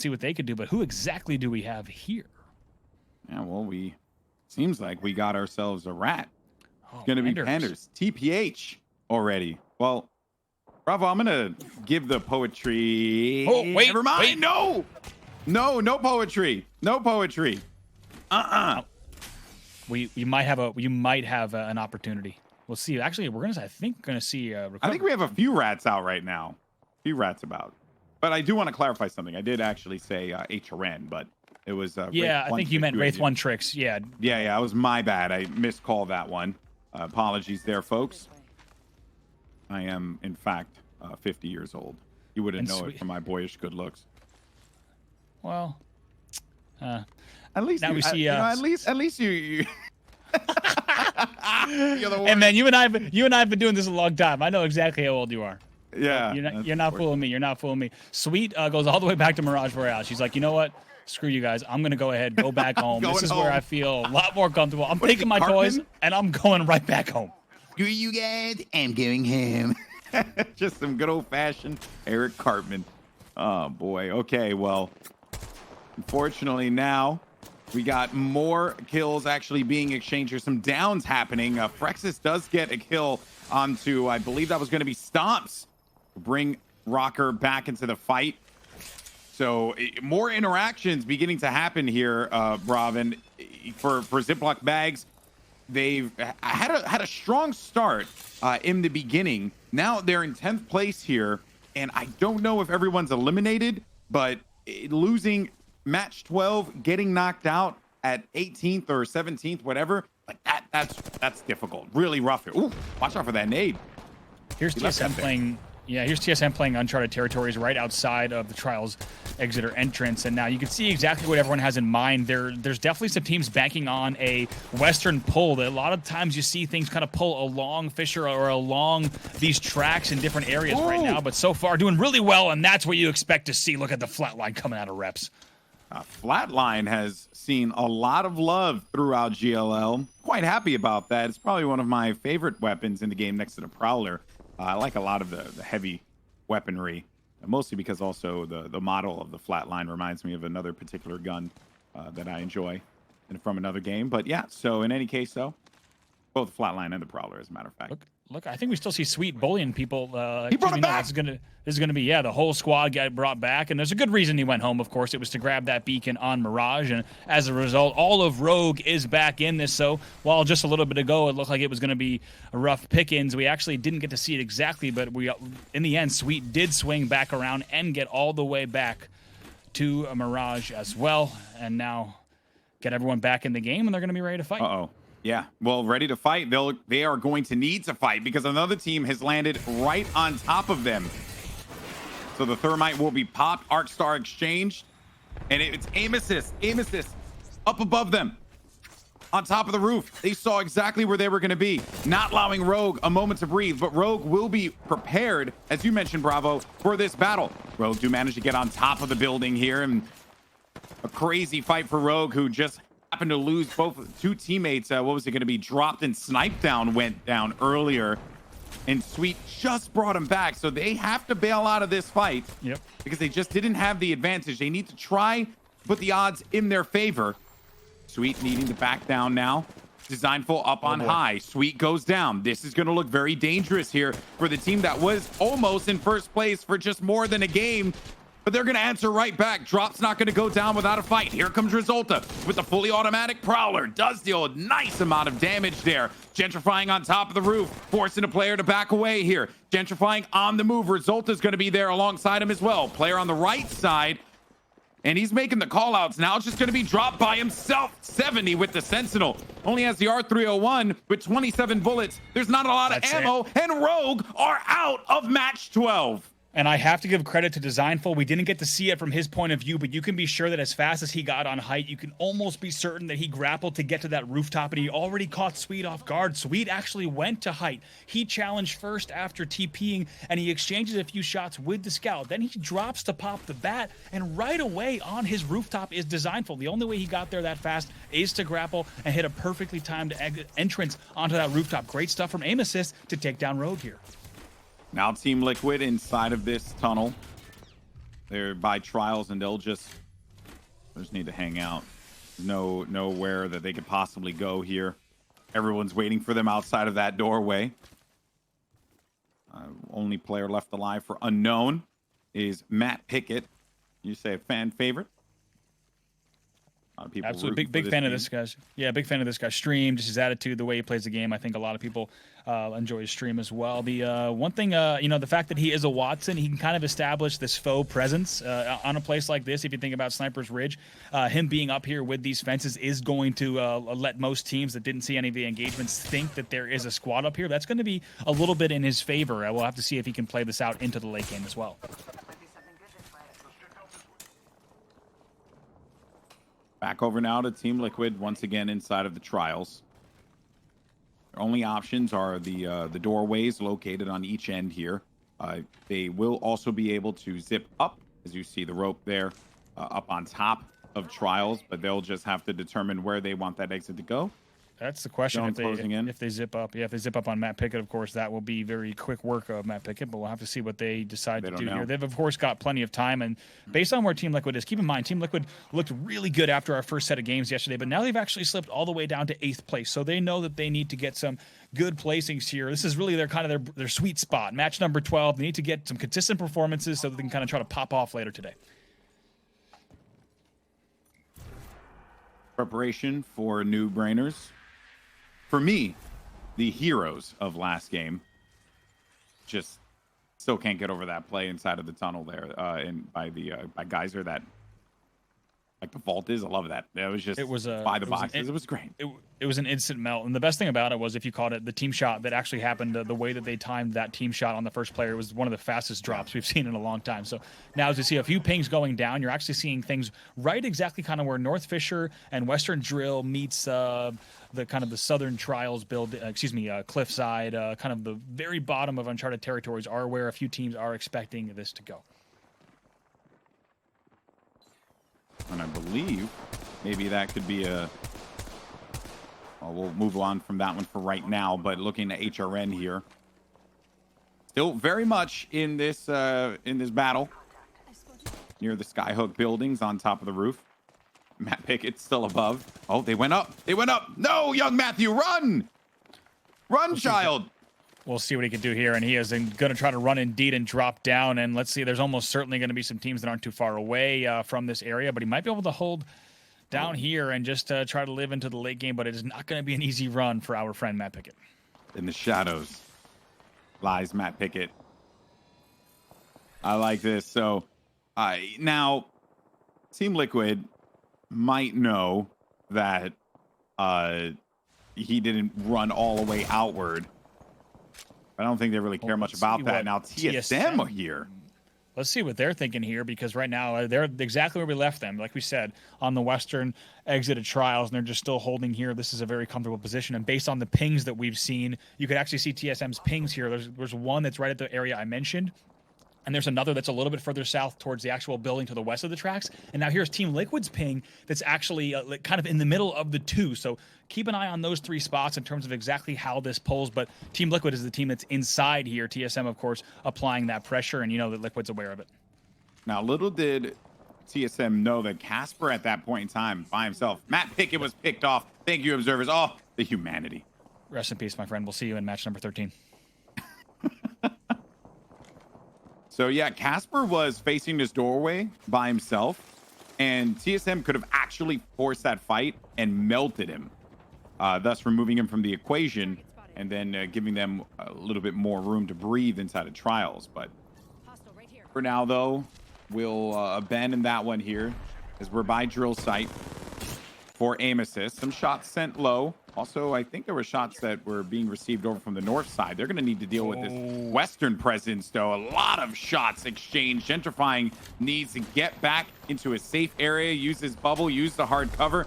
see what they could do. But who exactly do we have here? Yeah, well, seems like we got ourselves a rat. It's gonna be Panders. TPH already. Well, Bravo, I'm gonna give the poetry. Oh, wait, never mind. wait. No poetry. No poetry. You might have an opportunity. We'll see. Actually, I think gonna see. I think we have a few rats out right now. A few rats about. But I do want to clarify something. I did actually say HRN, but it was. Yeah, I think you meant Wraith 1 tricks. Yeah. Yeah. It was my bad. I miscalled that one. Apologies there, folks. I am, in fact, 50 years old. You wouldn't know it from my boyish good looks. Well, at least now we see. at least you. And man, you and I have been doing this a long time. I know exactly how old you are. Yeah, you're not fooling me. You're not fooling me. Sweet goes all the way back to Mirage Royale. She's like, you know what? Screw you guys. I'm gonna go ahead, go back home. This is where I feel a lot more comfortable. I'm taking my toys and I'm going right back home. Screw you guys. I'm going home. Just some good old fashioned Eric Cartman. Oh boy. Okay. Well, unfortunately now we got more kills actually being exchanged. There's some downs happening. Frexus does get a kill onto, I believe that was going to be Stomps. Bring Rocker back into the fight. So more interactions beginning to happen here, Bravin, for Ziploc bags. They've had a strong start in the beginning. Now they're in 10th place here, and I don't know if everyone's eliminated, but losing match 12, getting knocked out at 18th or 17th, whatever, like that's difficult. Really rough here. Ooh, watch out for that nade. Here's TSM playing. Yeah, here's TSM playing Uncharted Territories right outside of the Trials exit or entrance. And now you can see exactly what everyone has in mind. There's definitely some teams banking on a Western pull. That a lot of times you see things kind of pull along Fisher or along these tracks in different areas right now. But so far doing really well, and that's what you expect to see. Look at the flatline coming out of reps. Flatline has seen a lot of love throughout GLL. Quite happy about that. It's probably one of my favorite weapons in the game next to the Prowler. I like a lot of the heavy weaponry, mostly because also the model of the Flatline reminds me of another particular gun that I enjoy and from another game. But yeah, so in any case, though, both the Flatline and the Prowler, as a matter of fact. Look, I think we still see Sweet bullying people. He brought him back. This is gonna be the whole squad got brought back, and there's a good reason he went home. Of course, it was to grab that beacon on Mirage, and as a result, all of Rogue is back in this. So while just a little bit ago it looked like it was gonna be a rough pickings, we actually didn't get to see it exactly, but in the end, Sweet did swing back around and get all the way back to a Mirage as well, and now get everyone back in the game, and they're gonna be ready to fight. Yeah, well, ready to fight. They are going to need to fight because another team has landed right on top of them. So the thermite will be popped, Arc Star exchanged, and it's aim assist up above them on top of the roof. They saw exactly where they were going to be, not allowing Rogue a moment to breathe, but Rogue will be prepared, as you mentioned, Bravo, for this battle. Rogue do manage to get on top of the building here, and a crazy fight for Rogue, who just happened to lose two teammates. What was it going to be? Dropped and Snipe Down went down earlier, and Sweet just brought him back. So they have to bail out of this fight because they just didn't have the advantage. They need to try put the odds in their favor. Sweet needing to back down now. Designful up on high. Sweet goes down. This is going to look very dangerous here for the team that was almost in first place for just more than a game. But they're going to answer right back. Drop's not going to go down without a fight. Here comes Resulta with the fully automatic Prowler. Does deal a nice amount of damage there. Gentrifying on top of the roof, forcing a player to back away here. Gentrifying on the move. Resulta's going to be there alongside him as well. Player on the right side, and he's making the call-outs now. It's just going to be dropped by himself. 70 with the Sentinel. Only has the R301 with 27 bullets. There's not a lot of ammo, and Rogue are out of match 12. And I have to give credit to Designful. We didn't get to see it from his point of view, but you can be sure that as fast as he got on height, you can almost be certain that he grappled to get to that rooftop, and he already caught Sweet off guard. Sweet actually went to height. He challenged first after TPing, and he exchanges a few shots with the scout. Then he drops to pop the bat, and right away on his rooftop is Designful. The only way he got there that fast is to grapple and hit a perfectly timed entrance onto that rooftop. Great stuff from Aim Assist to take down Rogue here. Now Team Liquid inside of this tunnel. They're by trials, and they'll just need to hang out. Nowhere that they could possibly go here. Everyone's waiting for them outside of that doorway. Only player left alive for unknown is Matt Pickett. You say a fan favorite? People absolutely big fan of this guy's. Yeah, big fan of this guy's stream, just his attitude, the way he plays the game. I think a lot of people enjoy his stream as well. The one thing, the fact that he is a Watson, he can kind of establish this faux presence on a place like this. If you think about Sniper's Ridge, him being up here with these fences is going to let most teams that didn't see any of the engagements think that there is a squad up here. That's going to be a little bit in his favor. We'll have to see if he can play this out into the late game as well. Back over now to Team Liquid once again inside of the trials. Their only options are the doorways located on each end here. They will also be able to zip up, as you see the rope there, up on top of trials, but they'll just have to determine where they want that exit to go. That's the question. If they zip up, if they zip up on Matt Pickett, of course, that will be very quick work of Matt Pickett. But we'll have to see what they decide to do here. They've of course got plenty of time, and based on where Team Liquid is, keep in mind Team Liquid looked really good after our first set of games yesterday, but now they've actually slipped all the way down to 8th place. So they know that they need to get some good placings here. This is really their sweet spot. Match number 12. They need to get some consistent performances so that they can kind of try to pop off later today. Preparation for new brainers. For me, the heroes of last game just still can't get over that play inside of the tunnel there, and by Geyser. That like the vault is. I love that. It was by the boxes. It was great. It was an instant melt, and the best thing about it was, if you caught it, the team shot that actually happened, the way that they timed that team shot on the first player was one of the fastest drops we've seen in a long time. So now, as you see a few pings going down, you're actually seeing things right exactly kind of where North Fisher and Western Drill meets the kind of the Southern Trials build, Cliffside, kind of the very bottom of Uncharted territories are where a few teams are expecting this to go. And I believe maybe that could be we'll move on from that one for right now, but looking at HRN here. Still very much in this battle. Near the Skyhook buildings on top of the roof. Matt Pickett's still above. Oh, they went up. They went up. No, young Matthew, run! Run, child! We'll see what he can do here, and he is going to try to run indeed and drop down. And let's see, there's almost certainly going to be some teams that aren't too far away from this area, but he might be able to hold down here and just try to live into the late game, but it is not going to be an easy run for our friend Matt Pickett. In the shadows lies Matt Pickett. I like this. So now Team Liquid might know that he didn't run all the way outward. I don't think they really care much about that. Now TSM are here. Let's see what they're thinking here, because right now they're exactly where we left them. Like we said, on the western exit of trials, and they're just still holding here. This is a very comfortable position, and based on the pings that we've seen, you could actually see TSM's pings here. There's one that's right at the area I mentioned, and there's another that's a little bit further south towards the actual building to the west of the tracks. And now here's Team Liquid's ping that's actually kind of in the middle of the two. So keep an eye on those three spots in terms of exactly how this pulls. But Team Liquid is the team that's inside here. TSM, of course, applying that pressure, and you know that Liquid's aware of it. Now, little did TSM know that Casper at that point in time by himself. Matt Pickett was picked off. Thank you, observers. Oh, the humanity. Rest in peace, my friend. We'll see you in match number 13. So yeah, Casper was facing this doorway by himself, and TSM could have actually forced that fight and melted him, thus removing him from the equation, and then giving them a little bit more room to breathe inside of trials. But for now, though, we'll abandon that one here, as we're by drill site for aim assist. Some shots sent low. Also, I think there were shots that were being received over from the north side. They're going to need to deal with this western presence, though. A lot of shots exchanged. Gentrifying needs to get back into a safe area, use his bubble, use the hard cover.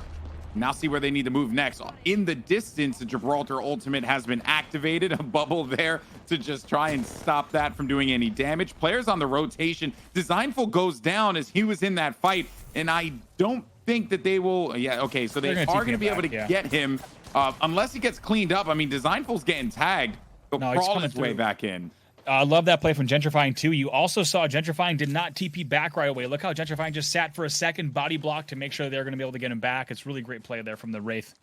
Now see where they need to move next. In the distance, the Gibraltar ultimate has been activated. A bubble there to just try and stop that from doing any damage. Players on the rotation. Designful goes down as he was in that fight, and I don't think that they will. Yeah, okay, so they are going to be able to get him. Unless he gets cleaned up. I mean, Designful's getting tagged. He'll crawl his way back in. I love that play from Gentrifying too. You also saw Gentrifying did not TP back right away. Look how Gentrifying just sat for a second, body block to make sure they're going to be able to get him back. It's really great play there from the Wraith.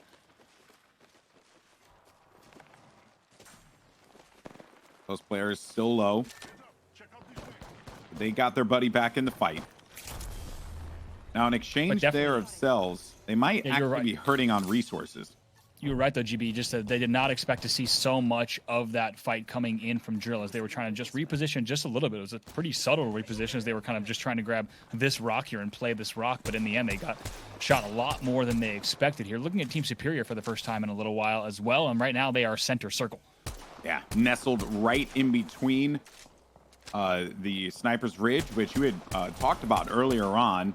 Those players still low. They got their buddy back in the fight. Now, in exchange there of cells, they might actually be hurting on resources. You were right, though, GB. Just that they did not expect to see so much of that fight coming in from Drill as they were trying to just reposition just a little bit. It was a pretty subtle reposition as they were kind of just trying to grab this rock here and play this rock. But in the end, they got shot a lot more than they expected here. Looking at Team Superior for the first time in a little while as well. And right now, they are center circle. Yeah, nestled right in between the Sniper's Ridge, which you had talked about earlier on.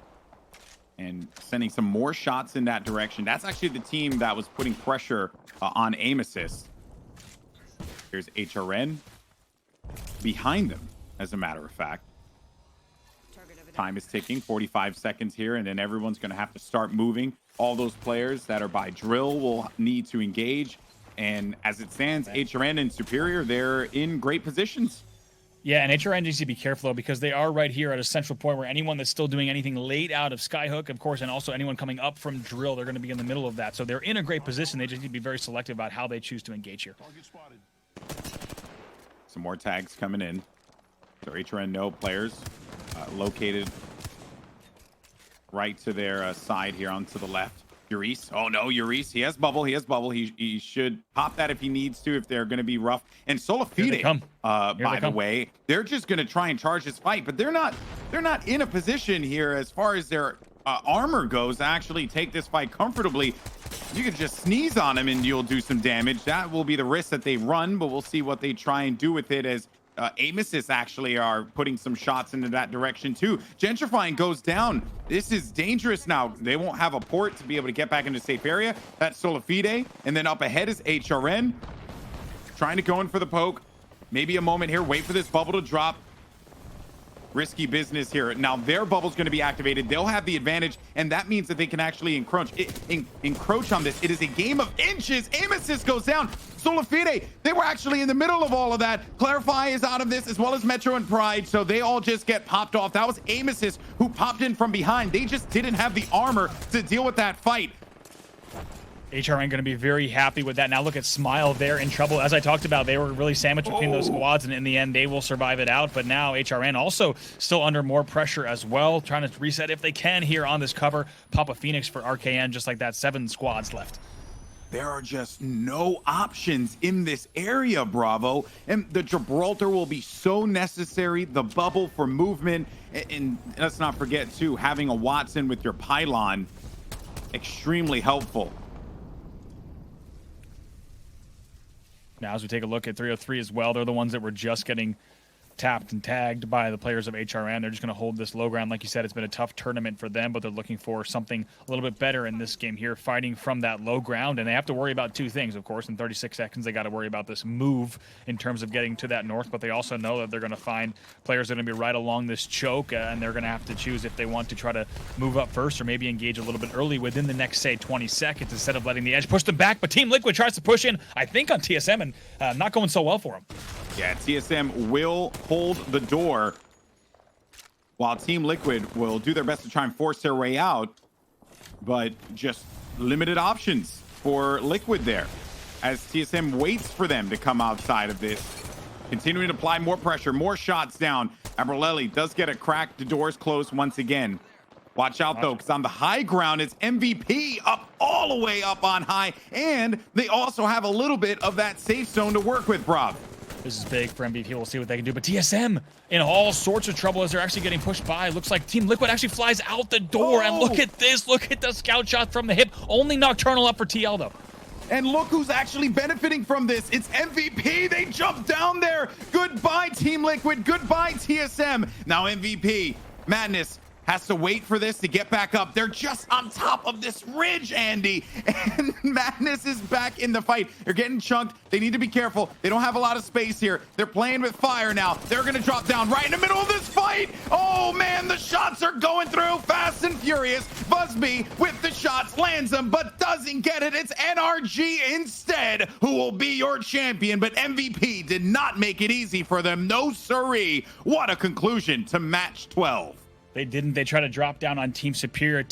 And sending some more shots in that direction. That's actually the team that was putting pressure on aim assist. Here's HRN behind them, as a matter of fact. Time is ticking, 45 seconds here, and then everyone's going to have to start moving. All those players that are by drill will need to engage. And as it stands, HRN and Superior, they're in great positions. Yeah, and HRN needs to be careful, though, because they are right here at a central point where anyone that's still doing anything late out of Skyhook, of course, and also anyone coming up from Drill, they're going to be in the middle of that. So they're in a great position. They just need to be very selective about how they choose to engage here. Some more tags coming in. So HRN no players located right to their side here onto the left. Urice. Oh no, Urice. He has bubble. He has bubble. He should pop that if he needs to, if they're going to be rough. And Solafide, by the way, they're just going to try and charge this fight, but they're not in a position here as far as their armor goes to actually take this fight comfortably. You could just sneeze on him and you'll do some damage. That will be the risk that they run, but we'll see what they try and do with it as aim assists actually are putting some shots into that direction too. Gentrifying goes down. This is dangerous now. They won't have a port to be able to get back into a safe area. That's Solafide. And then up ahead is HRN. Trying to go in for the poke. Maybe a moment here. Wait for this bubble to drop. Risky business here. Now their bubble's going to be activated. They'll have the advantage, and that means that they can actually encroach on this. It is a game of inches. Aim assist goes down. Solafide, they were actually in the middle of all of that. Clarify is out of this, as well as Metro and Pride, so they all just get popped off. That was aim assist who popped in from behind. They just didn't have the armor to deal with that fight. HRN going to be very happy with that. Now look at Smile. They're in trouble. As I talked about, they were really sandwiched between those squads, and in the end, they will survive it out. But now HRN also still under more pressure as well, trying to reset if they can here on this cover. Pop a Phoenix for RKN, just like that. 7 squads left. There are just no options in this area, Bravo. And the Gibraltar will be so necessary. The bubble for movement. And let's not forget, too, having a Watson with your pylon, extremely helpful. Now, as we take a look at 303 as well, they're the ones that were just getting tapped and tagged by the players of HRN. They're just going to hold this low ground. Like you said, it's been a tough tournament for them, but they're looking for something a little bit better in this game here, fighting from that low ground. And they have to worry about 2 things, of course. In 36 seconds, they got to worry about this move in terms of getting to that north, but they also know that they're going to find players that are going to be right along this choke, and they're going to have to choose if they want to try to move up first or maybe engage a little bit early within the next, say, 20 seconds instead of letting the edge push them back. But Team Liquid tries to push in, I think, on TSM, and not going so well for them. Yeah, TSM will hold the door while Team Liquid will do their best to try and force their way out, but just limited options for Liquid there as TSM waits for them to come outside of this. Continuing to apply more pressure, more shots down. Abrelelli does get a crack. The door's closed once again. Watch out, though, because on the high ground, it's MVP up all the way up on high, and they also have a little bit of that safe zone to work with, Brob. This is big for MVP. We'll see what they can do. But TSM in all sorts of trouble as they're actually getting pushed by. Looks like Team Liquid actually flies out the door. And look at this. Look at the scout shot from the hip. Only Nocturnal up for TL, though. And look who's actually benefiting from this. It's MVP. They jumped down there. Goodbye, Team Liquid. Goodbye, TSM. Now MVP. Madness has to wait for this to get back up. They're just on top of this ridge, Andy, and Madness is back in the fight. They're getting chunked. They need to be careful. They don't have a lot of space here. They're playing with fire now. They're going to drop down right in the middle of this fight. Oh, man, the shots are going through fast and furious. Busby with the shots lands them, but doesn't get it. It's NRG instead who will be your champion, but MVP did not make it easy for them. No siree. What a conclusion to match 12. They didn't. They try to drop down on Team Superior.